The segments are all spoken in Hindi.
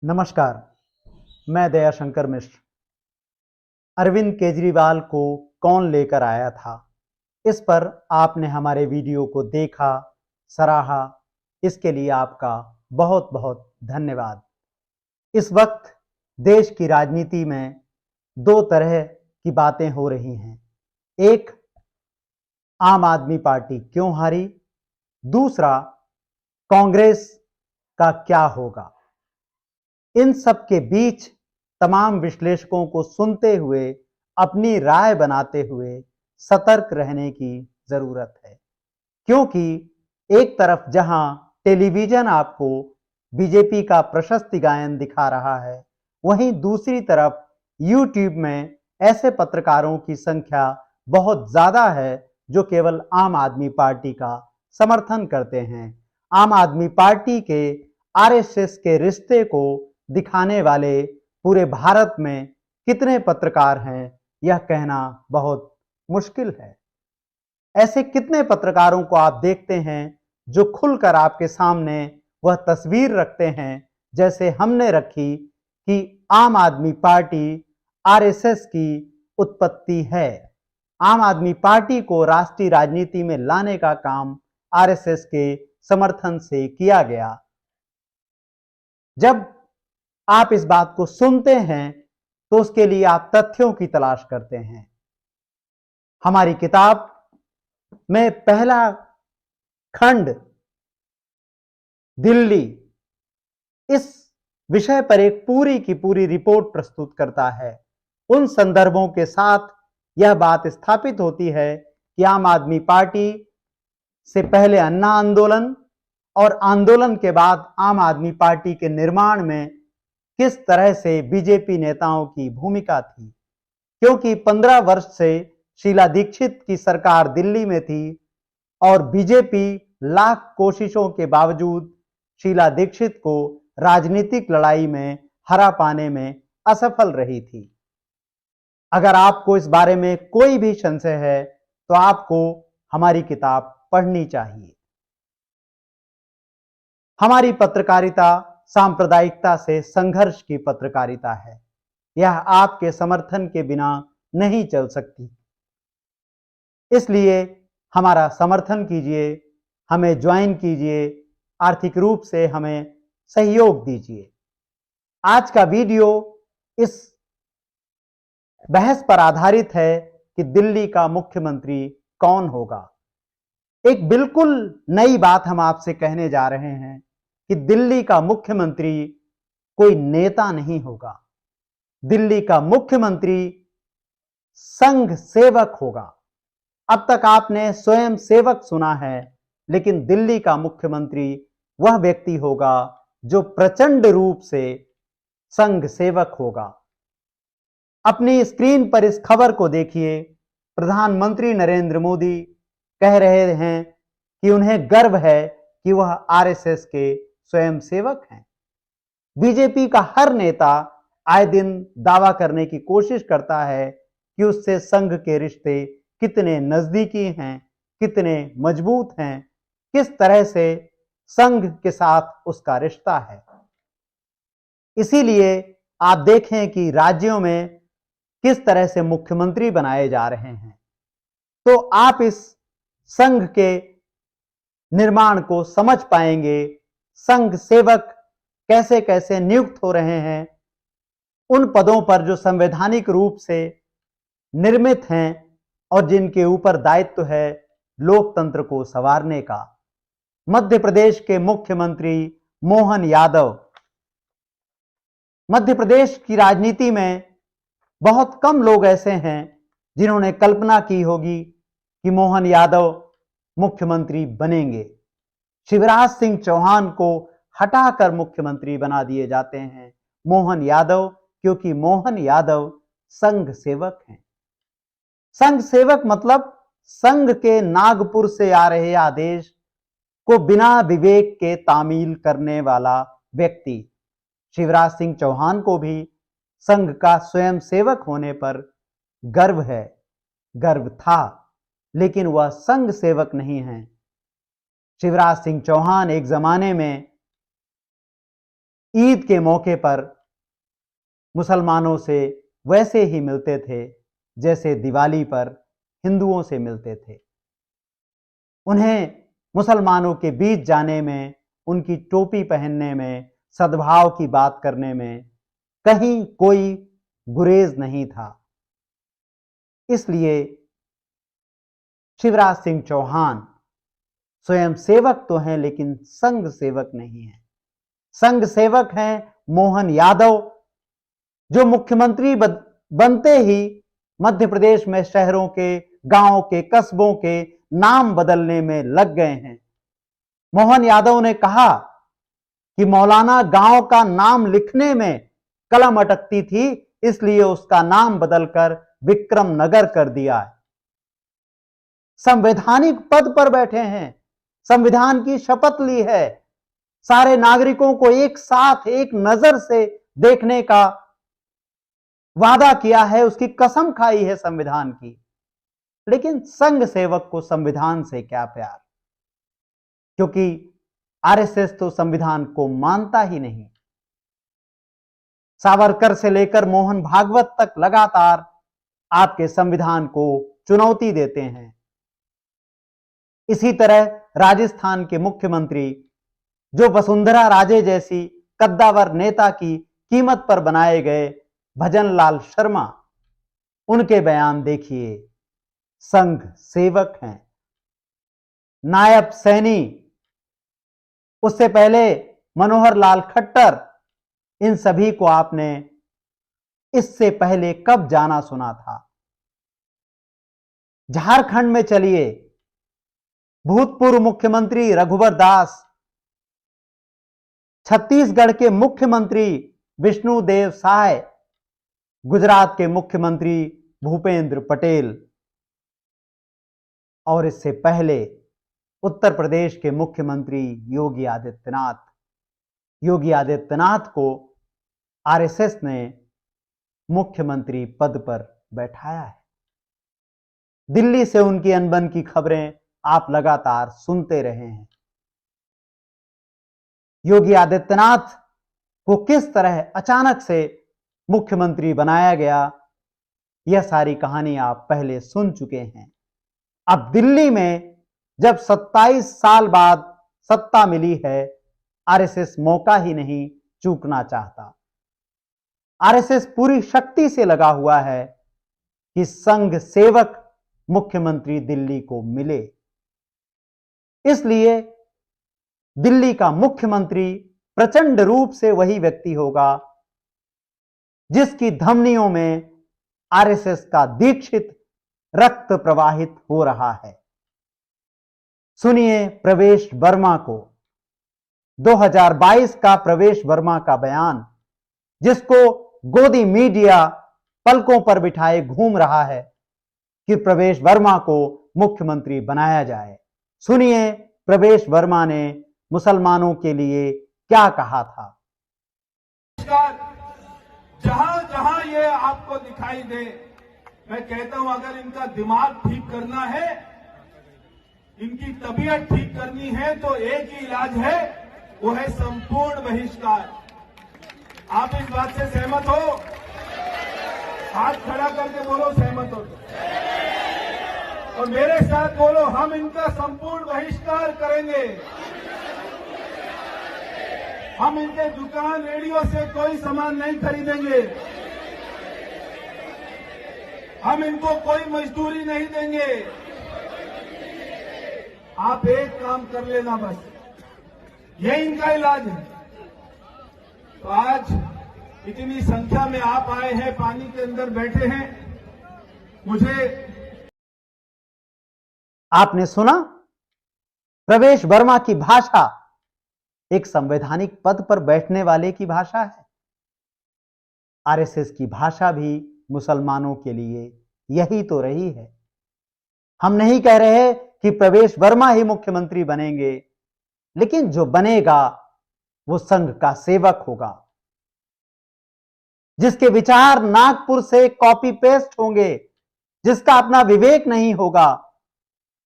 नमस्कार, मैं दयाशंकर मिश्र। अरविंद केजरीवाल को कौन लेकर आया था? इस पर आपने हमारे वीडियो को देखा, सराहा, इसके लिए आपका बहुत बहुत धन्यवाद। इस वक्त देश की राजनीति में दो तरह की बातें हो रही हैं। एक, आम आदमी पार्टी क्यों हारी? दूसरा, कांग्रेस का क्या होगा? इन सब के बीच तमाम विश्लेषकों को सुनते हुए, अपनी राय बनाते हुए सतर्क रहने की जरूरत है, क्योंकि एक तरफ जहां टेलीविजन आपको बीजेपी का प्रशस्ति गायन दिखा रहा है, वहीं दूसरी तरफ यूट्यूब में ऐसे पत्रकारों की संख्या बहुत ज्यादा है जो केवल आम आदमी पार्टी का समर्थन करते हैं। आम आदमी पार्टी के आरएसएस के रिश्ते को दिखाने वाले पूरे भारत में कितने पत्रकार हैं, यह कहना बहुत मुश्किल है। ऐसे कितने पत्रकारों को आप देखते हैं जो खुलकर आपके सामने वह तस्वीर रखते हैं जैसे हमने रखी कि आम आदमी पार्टी आरएसएस की उत्पत्ति है। आम आदमी पार्टी को राष्ट्रीय राजनीति में लाने का काम आरएसएस के समर्थन से किया गया। जब आप इस बात को सुनते हैं तो उसके लिए आप तथ्यों की तलाश करते हैं। हमारी किताब में पहला खंड दिल्ली इस विषय पर एक पूरी की पूरी रिपोर्ट प्रस्तुत करता है। उन संदर्भों के साथ यह बात स्थापित होती है कि आम आदमी पार्टी से पहले अन्ना आंदोलन और आंदोलन के बाद आम आदमी पार्टी के निर्माण में किस तरह से बीजेपी नेताओं की भूमिका थी, क्योंकि 15 वर्ष से शीला दीक्षित की सरकार दिल्ली में थी और बीजेपी लाख कोशिशों के बावजूद शीला दीक्षित को राजनीतिक लड़ाई में हरा पाने में असफल रही थी। अगर आपको इस बारे में कोई भी संशय है तो आपको हमारी किताब पढ़नी चाहिए। हमारी पत्रकारिता सांप्रदायिकता से संघर्ष की पत्रकारिता है। यह आपके समर्थन के बिना नहीं चल सकती। इसलिए हमारा समर्थन कीजिए, हमें ज्वाइन कीजिए, आर्थिक रूप से हमें सहयोग दीजिए। आज का वीडियो इस बहस पर आधारित है कि दिल्ली का मुख्यमंत्री कौन होगा। एक बिल्कुल नई बात हम आपसे कहने जा रहे हैं कि दिल्ली का मुख्यमंत्री कोई नेता नहीं होगा। दिल्ली का मुख्यमंत्री संघ सेवक होगा। अब तक आपने स्वयं सेवक सुना है, लेकिन दिल्ली का मुख्यमंत्री वह व्यक्ति होगा जो प्रचंड रूप से संघ सेवक होगा। अपनी स्क्रीन पर इस खबर को देखिए। प्रधानमंत्री नरेंद्र मोदी कह रहे हैं कि उन्हें गर्व है कि वह आरएसएस के स्वयं सेवक हैं। बीजेपी का हर नेता आए दिन दावा करने की कोशिश करता है कि उससे संघ के रिश्ते कितने नजदीकी हैं, कितने मजबूत हैं, किस तरह से संघ के साथ उसका रिश्ता है। इसीलिए आप देखें कि राज्यों में किस तरह से मुख्यमंत्री बनाए जा रहे हैं, तो आप इस संघ के निर्माण को समझ पाएंगे। संघ सेवक कैसे कैसे नियुक्त हो रहे हैं उन पदों पर जो संवैधानिक रूप से निर्मित हैं और जिनके ऊपर दायित्व है लोकतंत्र को संवारने का। मध्य प्रदेश के मुख्यमंत्री मोहन यादव। मध्य प्रदेश की राजनीति में बहुत कम लोग ऐसे हैं जिन्होंने कल्पना की होगी कि मोहन यादव मुख्यमंत्री बनेंगे। शिवराज सिंह चौहान को हटाकर मुख्यमंत्री बना दिए जाते हैं मोहन यादव, क्योंकि मोहन यादव संघ सेवक हैं। संघ सेवक मतलब संघ के नागपुर से आ रहे आदेश को बिना विवेक के तामील करने वाला व्यक्ति। शिवराज सिंह चौहान को भी संघ का स्वयं सेवक होने पर गर्व है, गर्व था, लेकिन वह संघ सेवक नहीं है। शिवराज सिंह चौहान एक जमाने में ईद के मौके पर मुसलमानों से वैसे ही मिलते थे जैसे दिवाली पर हिंदुओं से मिलते थे। उन्हें मुसलमानों के बीच जाने में, उनकी टोपी पहनने में, सद्भाव की बात करने में कहीं कोई गुरेज नहीं था। इसलिए शिवराज सिंह चौहान स्वयं सेवक तो हैं लेकिन संघ सेवक नहीं है। संघ सेवक हैं मोहन यादव, जो मुख्यमंत्री बनते ही मध्य प्रदेश में शहरों के, गांवों के, कस्बों के नाम बदलने में लग गए हैं। मोहन यादव ने कहा कि मौलाना गांव का नाम लिखने में कलम अटकती थी, इसलिए उसका नाम बदलकर विक्रम नगर कर दिया है। संवैधानिक पद पर बैठे हैं, संविधान की शपथ ली है, सारे नागरिकों को एक साथ एक नजर से देखने का वादा किया है, उसकी कसम खाई है संविधान की। लेकिन संघ सेवक को संविधान से क्या प्यार, क्योंकि आरएसएस तो संविधान को मानता ही नहीं। सावरकर से लेकर मोहन भागवत तक लगातार आपके संविधान को चुनौती देते हैं। इसी तरह राजस्थान के मुख्यमंत्री, जो वसुंधरा राजे जैसी कद्दावर नेता की कीमत पर बनाए गए भजनलाल शर्मा, उनके बयान देखिए। संघ सेवक हैं। नायब सैनी, उससे पहले मनोहर लाल खट्टर, इन सभी को आपने इससे पहले कब जाना सुना था? झारखंड में चलिए, भूतपूर्व मुख्यमंत्री रघुवर दास, छत्तीसगढ़ के मुख्यमंत्री विष्णुदेव साय, गुजरात के मुख्यमंत्री भूपेंद्र पटेल और इससे पहले उत्तर प्रदेश के मुख्यमंत्री योगी आदित्यनाथ। योगी आदित्यनाथ को आरएसएस ने मुख्यमंत्री पद पर बैठाया है। दिल्ली से उनकी अनबन की खबरें आप लगातार सुनते रहे हैं। योगी आदित्यनाथ को किस तरह अचानक से मुख्यमंत्री बनाया गया, यह सारी कहानी आप पहले सुन चुके हैं। अब दिल्ली में जब 27 साल बाद सत्ता मिली है, आरएसएस मौका ही नहीं चूकना चाहता। आरएसएस पूरी शक्ति से लगा हुआ है कि संघ सेवक मुख्यमंत्री दिल्ली को मिले। इसलिए दिल्ली का मुख्यमंत्री प्रचंड रूप से वही व्यक्ति होगा जिसकी धमनियों में आरएसएस का दीक्षित रक्त प्रवाहित हो रहा है। सुनिए प्रवेश वर्मा को, 2022 का प्रवेश वर्मा का बयान, जिसको गोदी मीडिया पलकों पर बिठाए घूम रहा है कि प्रवेश वर्मा को मुख्यमंत्री बनाया जाए। सुनिए प्रवेश वर्मा ने मुसलमानों के लिए क्या कहा था। जहां जहां ये आपको दिखाई दे, मैं कहता हूं अगर इनका दिमाग ठीक करना है, इनकी तबीयत ठीक करनी है, तो एक ही इलाज है, वो है संपूर्ण बहिष्कार। आप इस बात से सहमत हो? हाथ खड़ा करके बोलो सहमत हो, और मेरे साथ बोलो, हम इनका संपूर्ण बहिष्कार करेंगे। हम इनके दुकान रेडियो से कोई सामान नहीं खरीदेंगे, हम इनको कोई मजदूरी नहीं देंगे। आप एक काम कर लेना बस, ये इनका इलाज है। तो आज इतनी संख्या में आप आए हैं, पानी के अंदर बैठे हैं, मुझे आपने सुना प्रवेश वर्मा की भाषा एक संवैधानिक पद पर बैठने वाले की भाषा है। आरएसएस की भाषा भी मुसलमानों के लिए यही तो रही है। हम नहीं कह रहे कि प्रवेश वर्मा ही मुख्यमंत्री बनेंगे, लेकिन जो बनेगा वो संघ का सेवक होगा, जिसके विचार नागपुर से कॉपी पेस्ट होंगे, जिसका अपना विवेक नहीं होगा।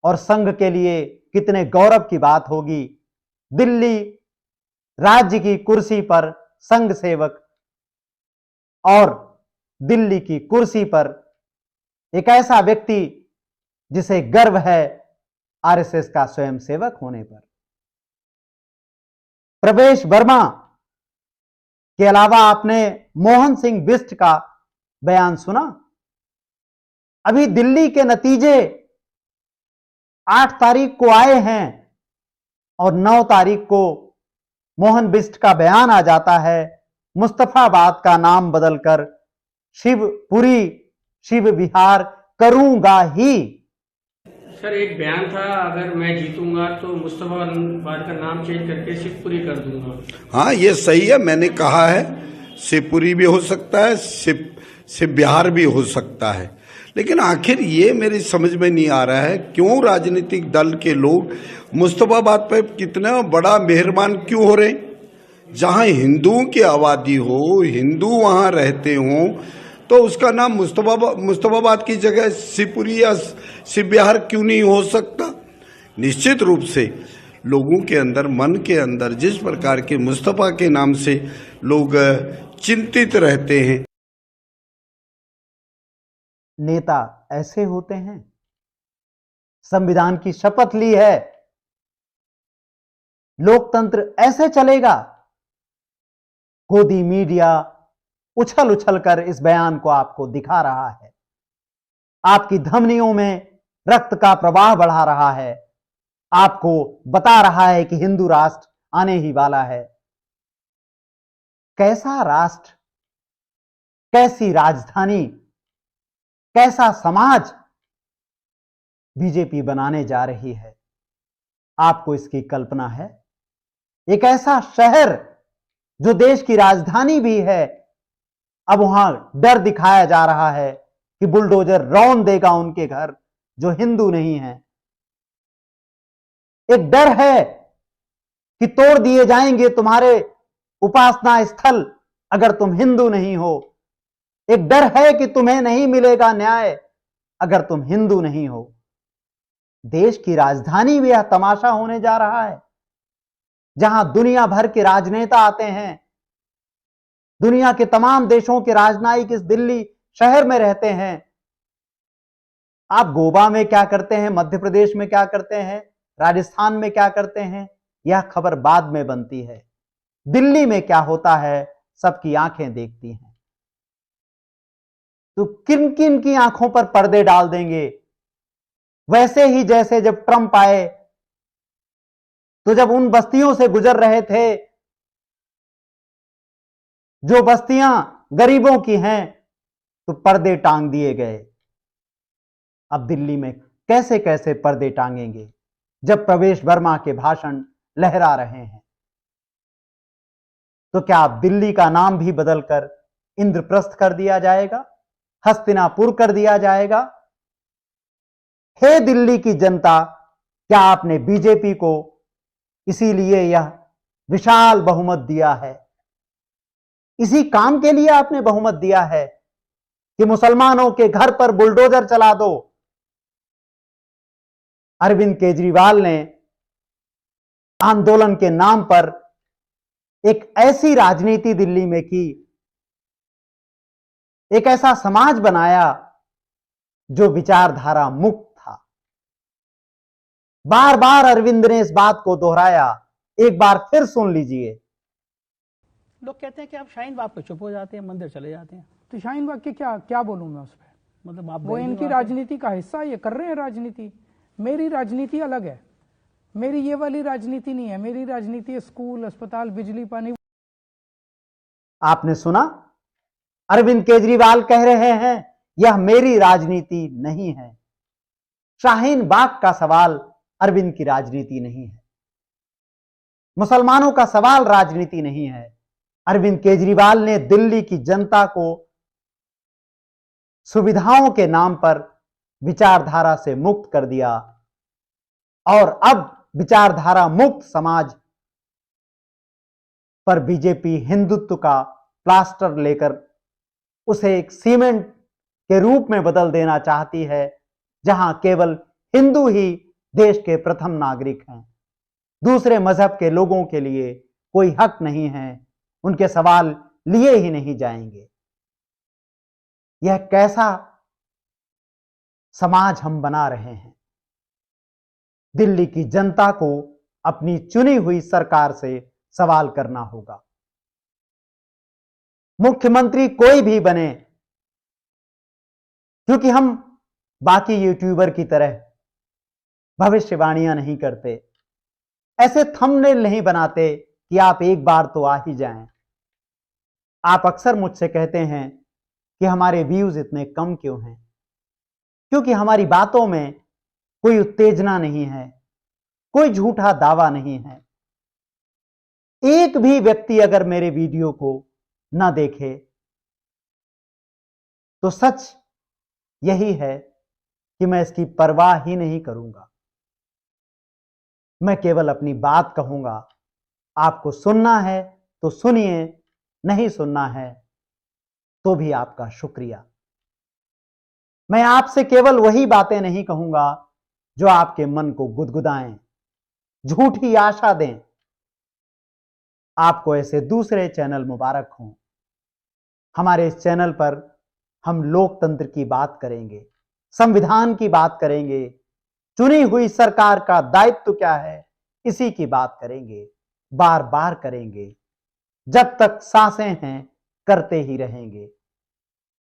और संघ के लिए कितने गौरव की बात होगी, दिल्ली राज्य की कुर्सी पर संघ सेवक और दिल्ली की कुर्सी पर एक ऐसा व्यक्ति जिसे गर्व है आरएसएस का स्वयंसेवक होने पर। प्रवेश वर्मा के अलावा आपने मोहन सिंह बिष्ट का बयान सुना। अभी दिल्ली के नतीजे 8 तारीख को आए हैं और 9 तारीख को मोहन बिष्ट का बयान आ जाता है, मुस्तफाबाद का नाम बदलकर शिवपुरी शिव विहार करूंगा ही। सर एक बयान था, अगर मैं जीतूंगा तो मुस्तफाबाद का नाम चेंज करके शिवपुरी कर दूंगा। हाँ, ये सही है। मैंने कहा है शिवपुरी भी हो सकता है, शिव बिहार भी हो सकता है। लेकिन आखिर ये मेरी समझ में नहीं आ रहा है क्यों राजनीतिक दल के लोग मुस्तफाबाद पर कितना बड़ा मेहरबान क्यों हो रहे हैं। जहां हिंदुओं की आबादी हो, हिंदू वहां रहते हों, तो उसका नाम मुस्तफाबाद की जगह शिवपुरी या शिव बिहार क्यों नहीं हो सकता। निश्चित रूप से लोगों के अंदर, मन के अंदर जिस प्रकार के मुस्तफा के नाम से लोग चिंतित रहते हैं। नेता ऐसे होते हैं। संविधान की शपथ ली है, लोकतंत्र ऐसे चलेगा। गोदी मीडिया उछल उछल कर इस बयान को आपको दिखा रहा है, आपकी धमनियों में रक्त का प्रवाह बढ़ा रहा है, आपको बता रहा है कि हिंदू राष्ट्र आने ही वाला है। कैसा राष्ट्र, कैसी राजधानी, कैसा समाज बीजेपी बनाने जा रही है, आपको इसकी कल्पना है। एक ऐसा शहर जो देश की राजधानी भी है, अब वहां डर दिखाया जा रहा है कि बुलडोजर रौंद देगा उनके घर जो हिंदू नहीं है। एक डर है कि तोड़ दिए जाएंगे तुम्हारे उपासना स्थल अगर तुम हिंदू नहीं हो। एक डर है कि तुम्हें नहीं मिलेगा न्याय अगर तुम हिंदू नहीं हो। देश की राजधानी में यह तमाशा होने जा रहा है, जहां दुनिया भर के राजनेता आते हैं, दुनिया के तमाम देशों के राजनयिक इस दिल्ली शहर में रहते हैं। आप गोवा में क्या करते हैं, मध्य प्रदेश में क्या करते हैं, राजस्थान में क्या करते हैं, यह खबर बाद में बनती है। दिल्ली में क्या होता है सबकी आंखें देखती हैं। तो किन किन की आंखों पर पर्दे डाल देंगे, वैसे ही जैसे जब ट्रंप आए तो जब उन बस्तियों से गुजर रहे थे जो बस्तियां गरीबों की हैं, तो पर्दे टांग दिए गए। अब दिल्ली में कैसे कैसे पर्दे टांगेंगे जब प्रवेश वर्मा के भाषण लहरा रहे हैं। तो क्या अब दिल्ली का नाम भी बदलकर इंद्रप्रस्थ कर दिया जाएगा, हस्तिनापुर कर दिया जाएगा? हे दिल्ली की जनता, क्या आपने बीजेपी को इसीलिए यह विशाल बहुमत दिया है? इसी काम के लिए आपने बहुमत दिया है कि मुसलमानों के घर पर बुलडोजर चला दो? अरविंद केजरीवाल ने आंदोलन के नाम पर एक ऐसी राजनीति दिल्ली में की, एक ऐसा समाज बनाया जो विचारधारा मुक्त था। बार बार अरविंद ने इस बात को दोहराया, एक बार फिर सुन लीजिए। लोग कहते हैं कि आप शाहीन बाग पे चुप हो जाते हैं, मंदिर चले जाते हैं। तो शाहीन बाग के क्या बोलूं मैं उस पर? मतलब आप वो इनकी राजनीति का हिस्सा, ये कर रहे हैं राजनीति। मेरी राजनीति अलग है, मेरी ये वाली राजनीति नहीं है। मेरी राजनीति है स्कूल, अस्पताल, बिजली, पानी। आपने सुना, अरविंद केजरीवाल कह रहे हैं यह मेरी राजनीति नहीं है। शाहीन बाग का सवाल अरविंद की राजनीति नहीं है, मुसलमानों का सवाल राजनीति नहीं है। अरविंद केजरीवाल ने दिल्ली की जनता को सुविधाओं के नाम पर विचारधारा से मुक्त कर दिया और अब विचारधारा मुक्त समाज पर बीजेपी हिंदुत्व का प्लास्टर लेकर उसे एक सीमेंट के रूप में बदल देना चाहती है, जहां केवल हिंदू ही देश के प्रथम नागरिक हैं। दूसरे मजहब के लोगों के लिए कोई हक नहीं है, उनके सवाल लिए ही नहीं जाएंगे। यह कैसा समाज हम बना रहे हैं? दिल्ली की जनता को अपनी चुनी हुई सरकार से सवाल करना होगा। मुख्यमंत्री कोई भी बने, क्योंकि हम बाकी यूट्यूबर की तरह भविष्यवाणियां नहीं करते, ऐसे थंबनेल नहीं बनाते कि आप एक बार तो आ ही जाएं। आप अक्सर मुझसे कहते हैं कि हमारे व्यूज इतने कम क्यों हैं? क्योंकि हमारी बातों में कोई उत्तेजना नहीं है, कोई झूठा दावा नहीं है। एक भी व्यक्ति अगर मेरे वीडियो को ना देखे तो सच यही है कि मैं इसकी परवाह ही नहीं करूंगा। मैं केवल अपनी बात कहूंगा। आपको सुनना है तो सुनिए, नहीं सुनना है तो भी आपका शुक्रिया। मैं आपसे केवल वही बातें नहीं कहूंगा जो आपके मन को गुदगुदाएं, झूठी आशा दें। आपको ऐसे दूसरे चैनल मुबारक हों। हमारे इस चैनल पर हम लोकतंत्र की बात करेंगे, संविधान की बात करेंगे, चुनी हुई सरकार का दायित्व क्या है इसी की बात करेंगे, बार बार करेंगे। जब तक सांसें हैं करते ही रहेंगे।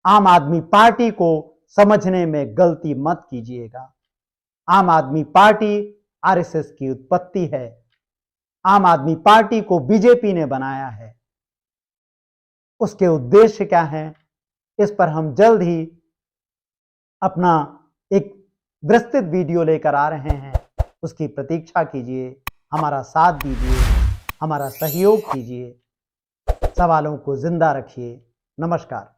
आम आदमी पार्टी को समझने में गलती मत कीजिएगा। आम आदमी पार्टी आरएसएस की उत्पत्ति है। आम आदमी पार्टी को बीजेपी ने बनाया है। उसके उद्देश्य क्या हैं, इस पर हम जल्द ही अपना एक विस्तृत वीडियो लेकर आ रहे हैं। उसकी प्रतीक्षा कीजिए, हमारा साथ दीजिए, हमारा सहयोग कीजिए, सवालों को जिंदा रखिए। नमस्कार।